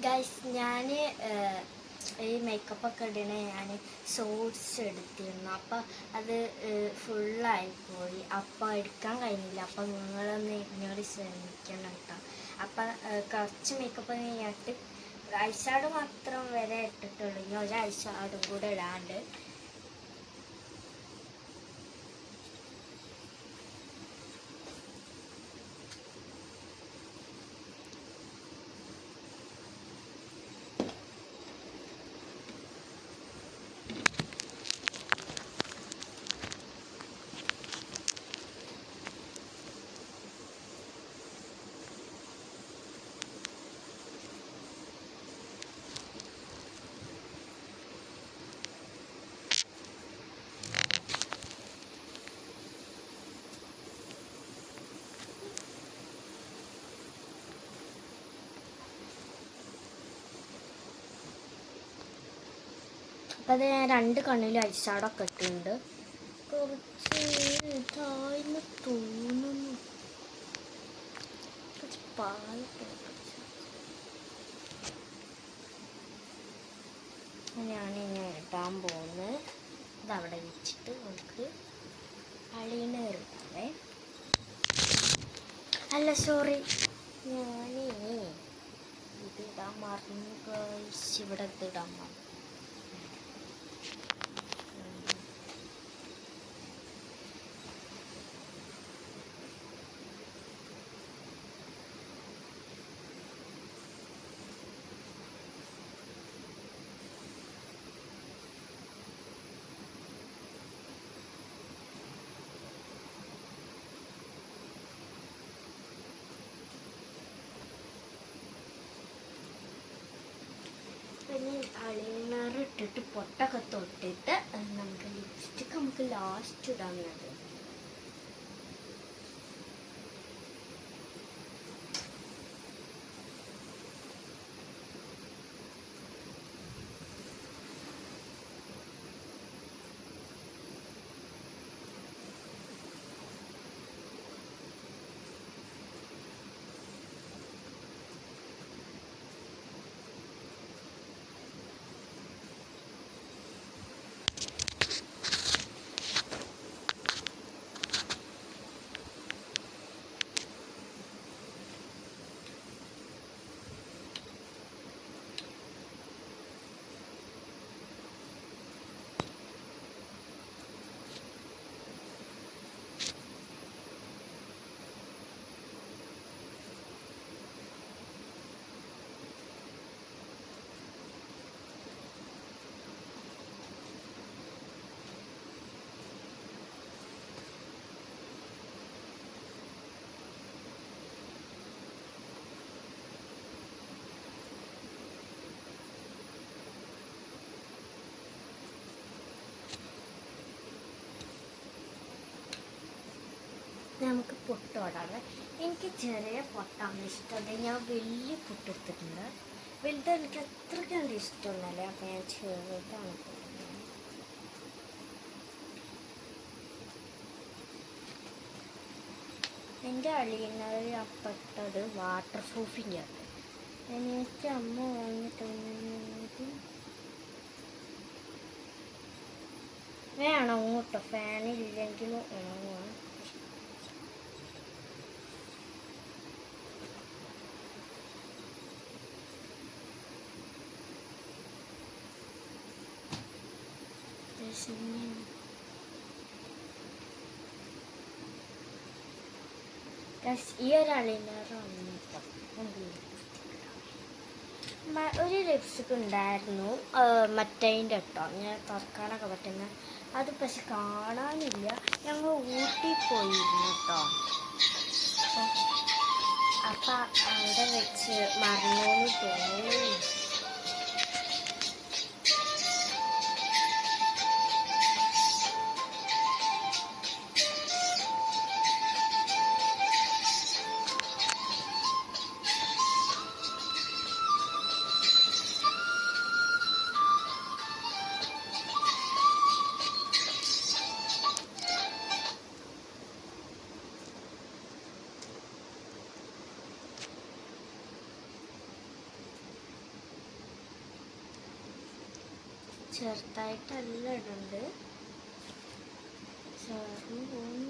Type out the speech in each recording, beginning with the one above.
Guys ഞാൻ ഈ മേക്കപ്പൊക്കെ ഇടണേ ഞാൻ ഷോർട്സ് എടുത്തിരുന്നു. അപ്പം അത് ഫുള്ളായിപ്പോയി. അപ്പം എടുക്കാൻ കഴിഞ്ഞില്ല. അപ്പം നിങ്ങളൊന്ന് എന്നോട് ശ്രമിക്കണം കേട്ടോ. അപ്പം കുറച്ച് മേക്കപ്പ് കഴിഞ്ഞിട്ട് ഐഷാഡോ മാത്രം വരെ ഇട്ടിട്ടുള്ളൂ. ഇനി ഒരു ഐഷാഡും കൂടെ ഇടാണ്ട്. അപ്പം അത് ഞാൻ 2 കണ്ണിലും ഐഷാഡൊക്കെ ഇട്ടിട്ടുണ്ട്. കുറച്ച് ഇതായിന്ന് തോന്നുന്നു. ഞാനിങ്ങനെ ഇടാൻ പോകുന്നത് ഇതവിടെ വെച്ചിട്ട് നമുക്ക് ഐലൈനർ ഇടാവേ. അല്ല സോറി, ഞാനേ ഇതിടാൻ മറന്നു ഗൈസ്. ഇവിടെ ഇതിടാൻ മറന്നു. പിന്നെ ഐലൈനർ ഇട്ടിട്ട് പൊട്ടൊക്കെ തൊട്ടിട്ട് നമുക്ക് ലിപ്സ്റ്റിക്ക് നമുക്ക് ലാസ്റ്റ് ഇടാവുന്നത്. നമുക്ക് പൊട്ടോടാണ്. എനിക്ക് ചെറിയ പൊട്ടാണ് ഇഷ്ടം. ഞാൻ വലിയ പൊട്ടെടുത്തിട്ടുണ്ട്. വലുത് എനിക്ക് അത്രയ്ക്ക് കണ്ട് ഇഷ്ടമൊന്നുമല്ല. അപ്പം ഞാൻ ചെറുതാണ്. എൻ്റെ ഐലൈനർ അപ്പട്ടത് വാട്ടർ പ്രൂഫിൻ്റെ ആണ്. എനിക്ക് അമ്മ വാങ്ങിയിട്ട് വേണം കേട്ടോ. ഫാനില്ലെങ്കിലും ഉണങ്ങുവാണ്. ഈ ഒരു ഐലൈനറാണ് ഒരു ലിപ്സ്റ്റിക് ഉണ്ടായിരുന്നു മറ്റേതിൻ്റെ കേട്ടോ. ഞാൻ തുറക്കാനൊക്കെ പറ്റുന്ന അത് പക്ഷെ കാണാനില്ല. ഞങ്ങൾ ഊട്ടി പോയിരുന്നു കേട്ടോ. അപ്പം അവിടെ വെച്ച് മറന്നോന്ന് തോന്നി. ചെറുതായിട്ടെല്ലാം ഇടുന്നുണ്ട്. ചേർന്ന് പോകുന്ന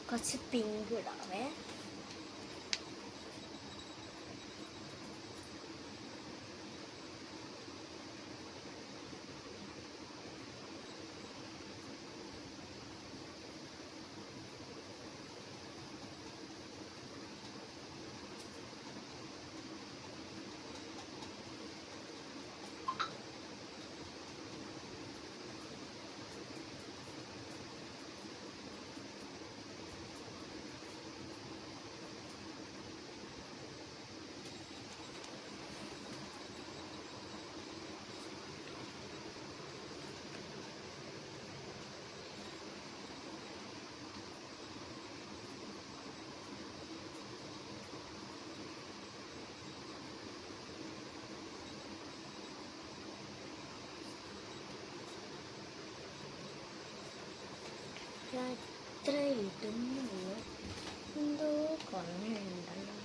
കുറച്ച് പിങ്ക് ഇടാവേ. എത്ര ഇടുന്നുള്ളൂ, എന്തോ കുറഞ്ഞുണ്ടല്ലോ.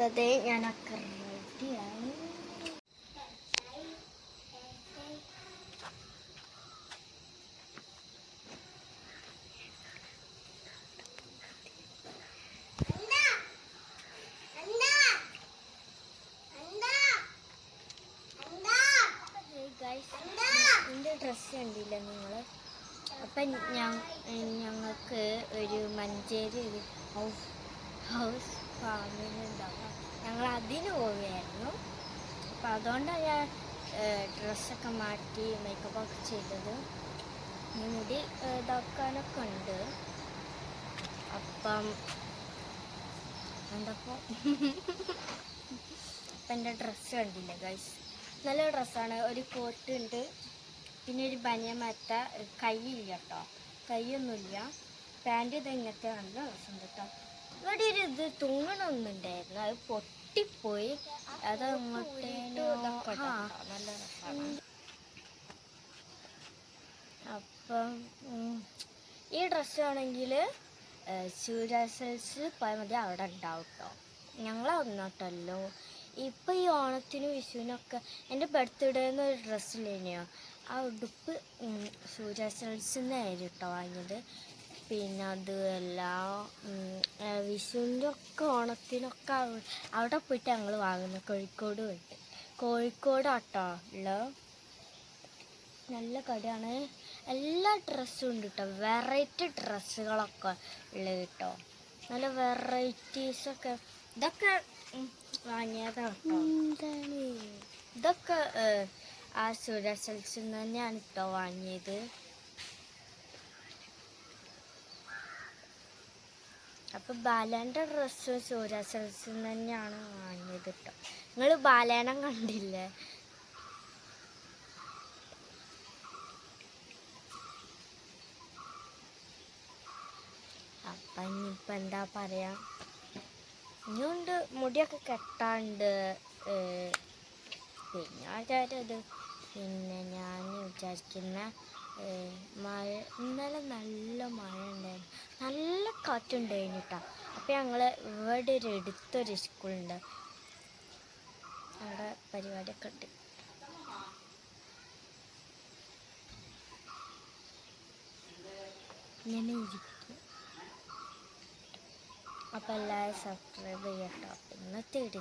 അതേ ഞാനൊക്കെ റെഡിയായി. എൻ്റെ ഡ്രസ്സ് കണ്ടില്ല നിങ്ങൾ. അപ്പം ഞങ്ങൾക്ക് ഒരു മഞ്ചേരി ഒരു ഹൗസ് ഫാമിംഗ് ഉണ്ടാവും. ഞങ്ങൾ അതിന് പോവുകയായിരുന്നു. അപ്പം അതുകൊണ്ടാണ് ഞാൻ ഡ്രസ്സൊക്കെ മാറ്റി മേക്കപ്പൊക്കെ ചെയ്തത്. ഇനി മുടി ഇതാക്കാനൊക്കെ ഉണ്ട്. അപ്പം എന്തപ്പോൾ അപ്പം എൻ്റെ ഡ്രസ്സ് കണ്ടില്ല ഗൈസ്, നല്ല ഡ്രസ്സാണ്. ഒരു കോട്ട് ഉണ്ട്, പിന്നെ ഒരു ബനിയൻ മറ്റ കൈയില്ല കേട്ടോ, കൈയൊന്നുമില്ല. പാൻറ് ഇത് ഇങ്ങനത്തെ നല്ല ഡ്രസ്സുണ്ട് കേട്ടോ. ഇവിടെ ഒരു ഇത് തൂങ്ങണമൊന്നുണ്ടായിരുന്നു, അത് പൊട്ടിപ്പോയി. അത് അങ്ങോട്ടേനോ നല്ല രസമാണ്. അപ്പം ഈ ഡ്രസ്സാണെങ്കിൽ സൂര്യാസൽസ് പോയാൽ മതി, അവിടെ ഉണ്ടാവും കേട്ടോ. ഞങ്ങൾ വന്നോട്ടല്ലോ. ഇപ്പം ഈ ഓണത്തിനും വിഷുവിനൊക്കെ എൻ്റെ ബർത്ത്ഡേന്ന് ഒരു ഡ്രസ്സില്ലേനെയോ, ആ ഉടുപ്പ് സൂര്യാസൽസിൽ നിന്നായിരുന്നു കേട്ടോ വാങ്ങിയത്. പിന്നെ അത് എല്ലാം വിഷുവിൻ്റെ ഒക്കെ ഓണത്തിനൊക്കെ അവിടെ പോയിട്ട് ഞങ്ങൾ വാങ്ങുന്നത്. കോഴിക്കോട് പോയിട്ട്, കോഴിക്കോടാട്ടോ ഉള്ള നല്ല കടയാണ്. എല്ലാ ഡ്രസ്സും ഉണ്ട് കേട്ടോ, വെറൈറ്റി ഡ്രസ്സുകളൊക്കെ ഉള്ളത് കേട്ടോ, നല്ല വെറൈറ്റീസൊക്കെ. ഇതൊക്കെ വാങ്ങിയതാണ് കേട്ടോ. ഇതൊക്കെ ആ സൂര്യാസൽസിൽ നിന്ന് തന്നെയാണ് കേട്ടോ വാങ്ങിയത്. അപ്പം ബാലേൻ്റെ ഡ്രസ്സ് സൂര്യാസൽസിൽ നിന്ന് തന്നെയാണ് വാങ്ങിയത് കേട്ടോ. നിങ്ങൾ ബാലേനം കണ്ടില്ലേ? അപ്പം ഇനിയിപ്പോൾ എന്താ പറയുക, ഇനിയുണ്ട് മുടിയൊക്കെ കെട്ടാണ്ട്. പിന്നെ ആചാരത് പിന്നെ ഞാൻ വിചാരിക്കുന്ന മഴ, ഇന്നലെ നല്ല മഴ ഉണ്ടായിരുന്നു, നല്ല കാറ്റുണ്ടായിരുന്നു കേട്ടോ. അപ്പം ഞങ്ങൾ ഇവിടെ ഒരു അടുത്തൊരു സ്കൂളുണ്ട്, അവിടെ പരിപാടിയൊക്കെ ഉണ്ട്. ഇങ്ങനെ ഇരിക്കും. അപ്പം എല്ലാവരും സബ്സ്ക്രൈബ് ചെയ്യട്ടോ. ഇന്നത്തെ ഇത്ര